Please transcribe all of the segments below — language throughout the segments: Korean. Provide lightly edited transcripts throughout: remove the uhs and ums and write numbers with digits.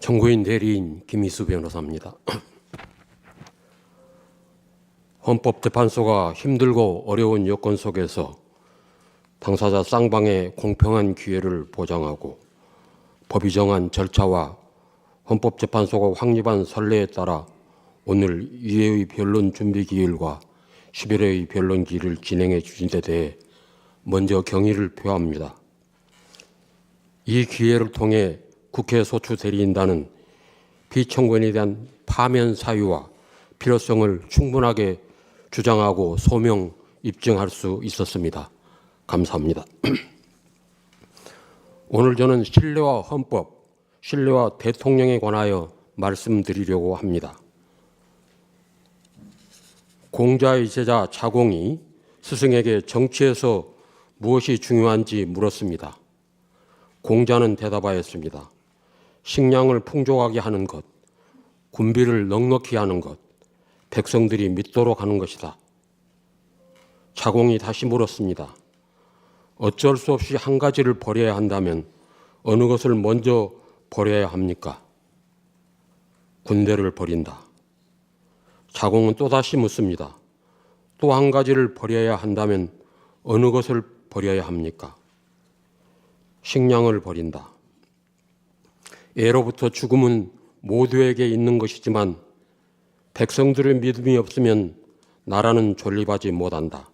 정구인 대리인 김희수 변호사입니다. 헌법재판소가 힘들고 어려운 여건 속에서 당사자 쌍방의 공평한 기회를 보장하고 법이 정한 절차와 헌법재판소가 확립한 선례에 따라 오늘 2회의 변론 준비 기일과 11회의 변론 기일을 진행해 주신 데 대해 먼저 경의를 표합니다. 이 기회를 통해 국회 소추 대리인단은 피청구인에 대한 파면 사유와 필요성을 충분하게 주장하고 소명 입증할 수 있었습니다. 감사합니다. 오늘 저는 신뢰와 헌법, 신뢰와 대통령에 관하여 말씀드리려고 합니다. 공자의 제자 자공이 스승에게 정치에서 무엇이 중요한지 물었습니다. 공자는 대답하였습니다. 식량을 풍족하게 하는 것, 군비를 넉넉히 하는 것, 백성들이 믿도록 하는 것이다. 자공이 다시 물었습니다. 어쩔 수 없이 한 가지를 버려야 한다면 어느 것을 먼저 버려야 합니까? 군대를 버린다. 자공은 또다시 묻습니다. 또 한 가지를 버려야 한다면 어느 것을 버려야 합니까? 식량을 버린다. 예로부터 죽음은 모두에게 있는 것이지만 백성들의 믿음이 없으면 나라는 존립하지 못한다.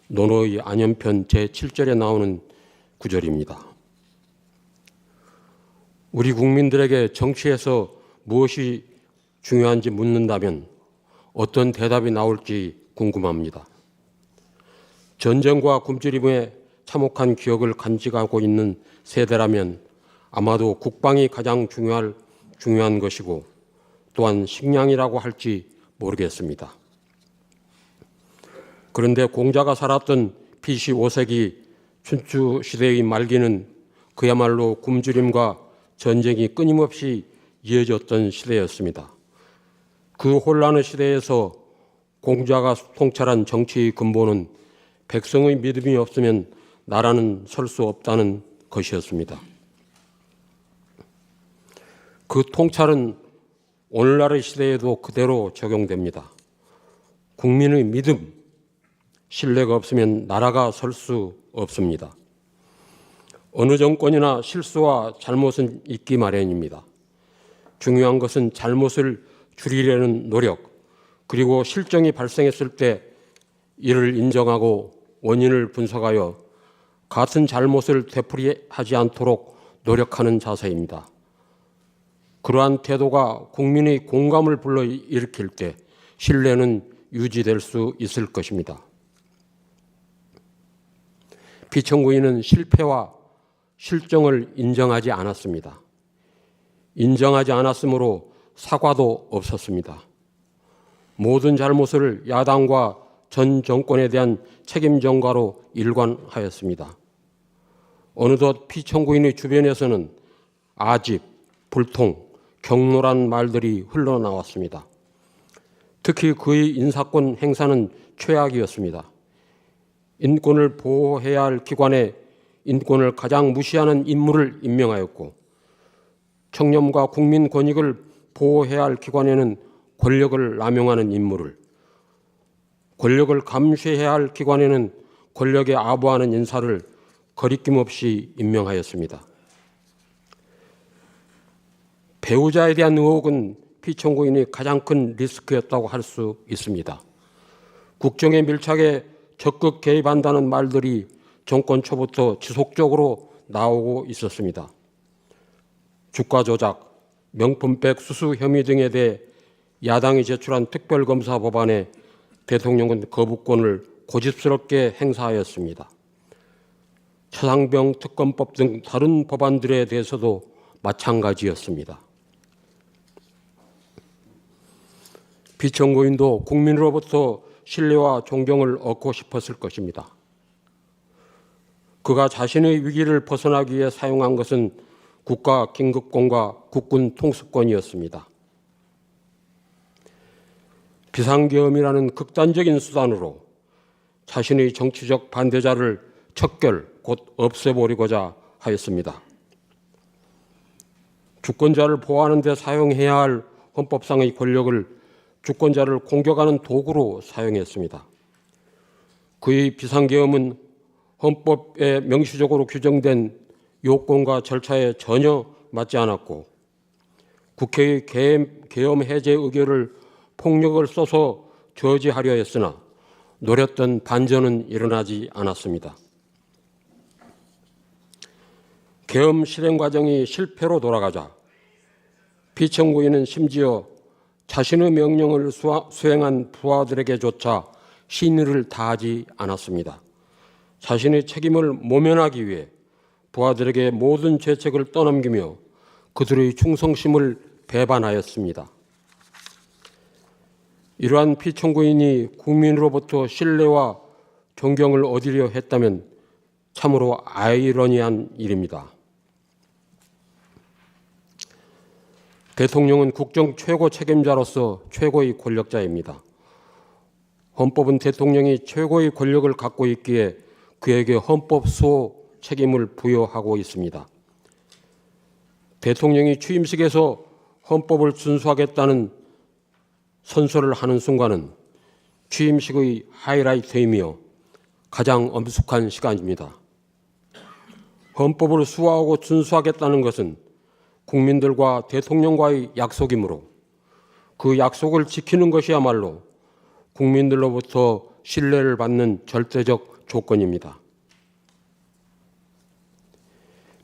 논어의 안연편 제7절에 나오는 구절입니다. 우리 국민들에게 정치에서 무엇이 중요한지 묻는다면 어떤 대답이 나올지 궁금합니다. 전쟁과 굶주림에 참혹한 기억을 간직하고 있는 세대라면 아마도 국방이 가장 중요한 것이고 또한 식량이라고 할지 모르겠습니다. 그런데 공자가 살았던 BC 5세기 춘추 시대의 말기는 그야말로 굶주림과 전쟁이 끊임없이 이어졌던 시대였습니다. 그 혼란의 시대에서 공자가 통찰한 정치의 근본은 백성의 믿음이 없으면 나라는 설 수 없다는 것이었습니다. 그 통찰은 오늘날의 시대에도 그대로 적용됩니다. 국민의 믿음, 신뢰가 없으면 나라가 설 수 없습니다. 어느 정권이나 실수와 잘못은 있기 마련입니다. 중요한 것은 잘못을 줄이려는 노력, 그리고 실정이 발생했을 때 이를 인정하고 원인을 분석하여 같은 잘못을 되풀이하지 않도록 노력하는 자세입니다. 그러한 태도가 국민의 공감을 불러일으킬 때 신뢰는 유지될 수 있을 것입니다. 피청구인은 실패와 실정을 인정하지 않았습니다. 인정하지 않았으므로 사과도 없었습니다. 모든 잘못을 야당과 전 정권에 대한 책임 전가로 일관하였습니다. 어느덧 피청구인의 주변에서는 아집, 불통, 경로란 말들이 흘러나왔습니다. 특히 그의 인사권 행사는 최악이었습니다. 인권을 보호해야 할 기관에 인권을 가장 무시하는 인물을 임명하였고 청렴과 국민 권익을 보호해야 할 기관에는 권력을 남용하는 인물을, 권력을 감시해야 할 기관에는 권력에 아부하는 인사를 거리낌 없이 임명하였습니다. 배우자에 대한 의혹은 피청구인이 가장 큰 리스크였다고 할 수 있습니다. 국정에 밀착해 적극 개입한다는 말들이 정권 초부터 지속적으로 나오고 있었습니다. 주가 조작, 명품백 수수 혐의 등에 대해 야당이 제출한 특별검사 법안에 대통령은 거부권을 고집스럽게 행사하였습니다. 차상병 특검법 등 다른 법안들에 대해서도 마찬가지였습니다. 피청구인도 국민으로부터 신뢰와 존경을 얻고 싶었을 것입니다. 그가 자신의 위기를 벗어나기 위해 사용한 것은 국가 긴급권과 국군 통수권이었습니다. 비상계엄이라는 극단적인 수단으로 자신의 정치적 반대자를 척결, 곧 없애버리고자 하였습니다. 주권자를 보호하는 데 사용해야 할 헌법상의 권력을 주권자를 공격하는 도구로 사용했습니다. 그의 비상계엄은 헌법에 명시적으로 규정된 요건과 절차에 전혀 맞지 않았고 국회의 계엄 해제 의결을 폭력을 써서 저지하려 했으나 노렸던 반전은 일어나지 않았습니다. 계엄 실행 과정이 실패로 돌아가자 피청구인은 심지어 자신의 명령을 수행한 부하들에게조차 신의를 다하지 않았습니다. 자신의 책임을 모면하기 위해 부하들에게 모든 죄책을 떠넘기며 그들의 충성심을 배반하였습니다. 이러한 피청구인이 국민으로부터 신뢰와 존경을 얻으려 했다면 참으로 아이러니한 일입니다. 대통령은 국정 최고 책임자로서 최고의 권력자입니다. 헌법은 대통령이 최고의 권력을 갖고 있기에 그에게 헌법 수호 책임을 부여하고 있습니다. 대통령이 취임식에서 헌법을 준수하겠다는 선서를 하는 순간은 취임식의 하이라이트이며 가장 엄숙한 시간입니다. 헌법을 수호하고 준수하겠다는 것은 국민들과 대통령과의 약속이므로 그 약속을 지키는 것이야말로 국민들로부터 신뢰를 받는 절대적 조건입니다.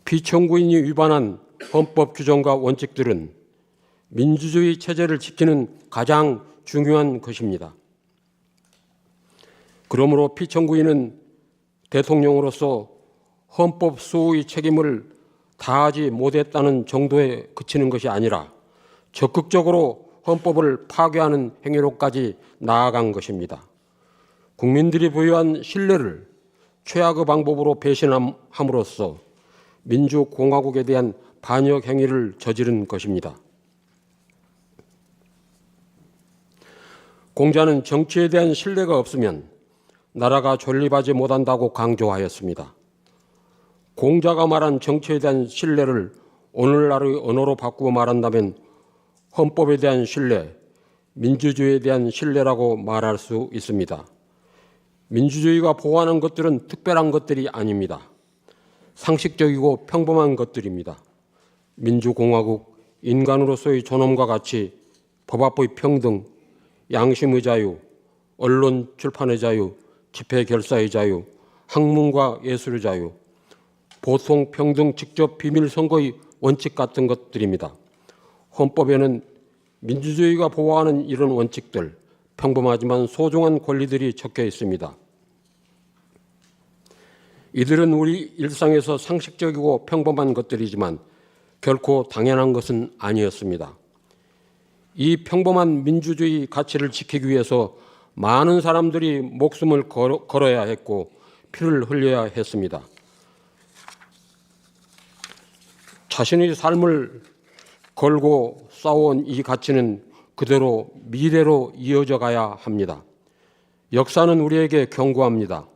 피청구인이 위반한 헌법 규정과 원칙들은 민주주의 체제를 지키는 가장 중요한 것입니다. 그러므로 피청구인은 대통령으로서 헌법 수호의 책임을 다하지 못했다는 정도에 그치는 것이 아니라 적극적으로 헌법을 파괴하는 행위로까지 나아간 것입니다. 국민들이 부여한 신뢰를 최악의 방법으로 배신함으로써 민주공화국에 대한 반역 행위를 저지른 것입니다. 공자는 정치에 대한 신뢰가 없으면 나라가 존립하지 못한다고 강조하였습니다. 공자가 말한 정치에 대한 신뢰를 오늘날의 언어로 바꾸어 말한다면 헌법에 대한 신뢰, 민주주의에 대한 신뢰라고 말할 수 있습니다. 민주주의가 보호하는 것들은 특별한 것들이 아닙니다. 상식적이고 평범한 것들입니다. 민주공화국, 인간으로서의 존엄과 가치, 법 앞의 평등, 양심의 자유, 언론 출판의 자유, 집회 결사의 자유, 학문과 예술의 자유, 보통 평등 직접 비밀 선거의 원칙 같은 것들입니다. 헌법에는 민주주의가 보호하는 이런 원칙들, 평범하지만 소중한 권리들이 적혀 있습니다. 이들은 우리 일상에서 상식적이고 평범한 것들이지만 결코 당연한 것은 아니었습니다. 이 평범한 민주주의 가치를 지키기 위해서 많은 사람들이 목숨을 걸어야 했고 피를 흘려야 했습니다. 자신의 삶을 걸고 싸워온 이 가치는 그대로 미래로 이어져 가야 합니다. 역사는 우리에게 경고합니다.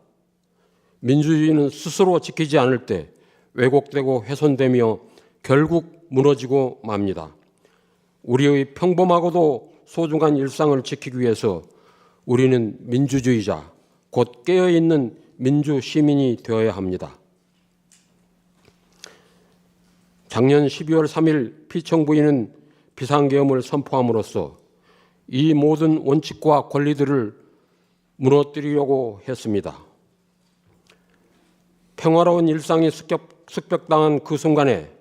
민주주의는 스스로 지키지 않을 때 왜곡되고 훼손되며 결국 무너지고 맙니다. 우리의 평범하고도 소중한 일상을 지키기 위해서 우리는 민주주의자, 곧 깨어있는 민주시민이 되어야 합니다. 작년 12월 3일 피청구인은 비상계엄을 선포함으로써 이 모든 원칙과 권리들을 무너뜨리려고 했습니다. 평화로운 일상이 습격당한 그 순간에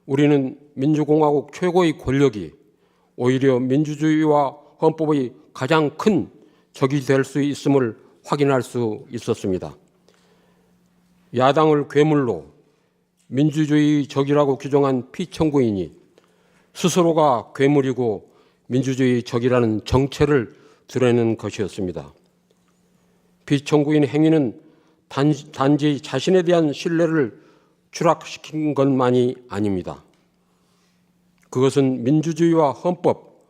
우리는 민주공화국 최고의 권력이 오히려 민주주의와 헌법의 가장 큰 적이 될 수 있음을 확인할 수 있었습니다. 야당을 괴물로 민주주의 적이라고 규정한 피청구인이 스스로가 괴물이고 민주주의 적이라는 정체를 드러내는 것이었습니다. 피청구인 행위는 단지 자신에 대한 신뢰를 추락시킨 것만이 아닙니다. 그것은 민주주의와 헌법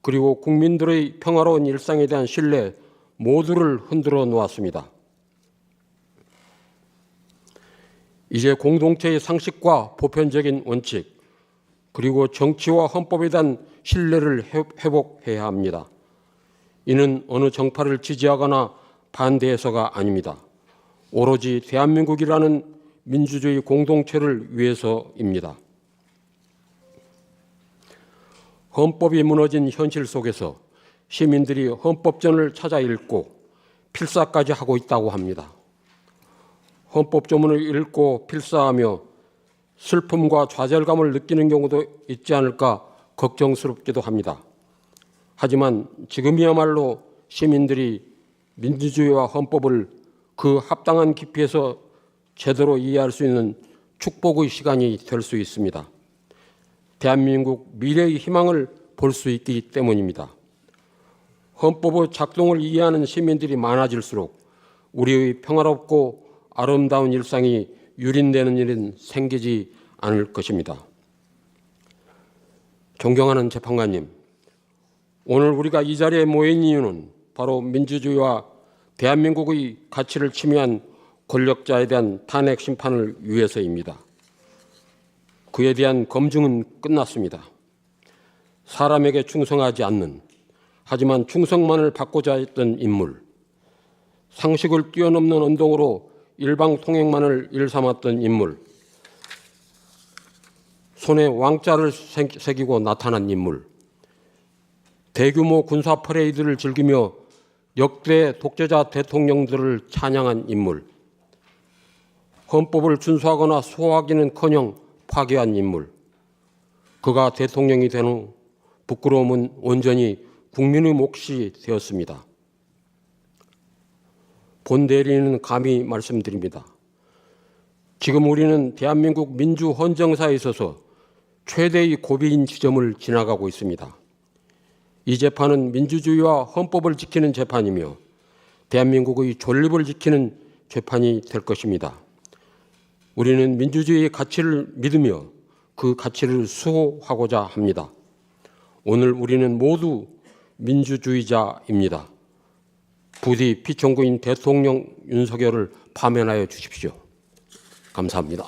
그리고 국민들의 평화로운 일상에 대한 신뢰 모두를 흔들어 놓았습니다. 이제 공동체의 상식과 보편적인 원칙, 그리고 정치와 헌법에 대한 신뢰를 회복해야 합니다. 이는 어느 정파를 지지하거나 반대해서가 아닙니다. 오로지 대한민국이라는 민주주의 공동체를 위해서입니다. 헌법이 무너진 현실 속에서 시민들이 헌법전을 찾아 읽고 필사까지 하고 있다고 합니다. 헌법조문을 읽고 필사하며 슬픔과 좌절감을 느끼는 경우도 있지 않을까 걱정스럽기도 합니다. 하지만 지금이야말로 시민들이 민주주의와 헌법을 그 합당한 깊이에서 제대로 이해할 수 있는 축복의 시간이 될 수 있습니다. 대한민국 미래의 희망을 볼 수 있기 때문입니다. 헌법의 작동을 이해하는 시민들이 많아질수록 우리의 평화롭고 아름다운 일상이 유린되는 일은 생기지 않을 것입니다. 존경하는 재판관님, 오늘 우리가 이 자리에 모인 이유는 바로 민주주의와 대한민국의 가치를 침해한 권력자에 대한 탄핵 심판을 위해서입니다. 그에 대한 검증은 끝났습니다. 사람에게 충성하지 않는, 하지만 충성만을 받고자 했던 인물, 상식을 뛰어넘는 언동으로 일방통행만을 일삼았던 인물, 손에 왕자를 새기고 나타난 인물, 대규모 군사 퍼레이드를 즐기며 역대 독재자 대통령들을 찬양한 인물, 헌법을 준수하거나 소화하기는커녕 파괴한 인물, 그가 대통령이 된 후 부끄러움은 온전히 국민의 몫이 되었습니다. 본 대리인은 감히 말씀드립니다. 지금 우리는 대한민국 민주헌정사에 있어서 최대의 고비인 지점을 지나가고 있습니다. 이 재판은 민주주의와 헌법을 지키는 재판이며 대한민국의 존립을 지키는 재판이 될 것입니다. 우리는 민주주의의 가치를 믿으며 그 가치를 수호하고자 합니다. 오늘 우리는 모두 민주주의자입니다. 부디 피청구인 대통령 윤석열을 파면하여 주십시오. 감사합니다.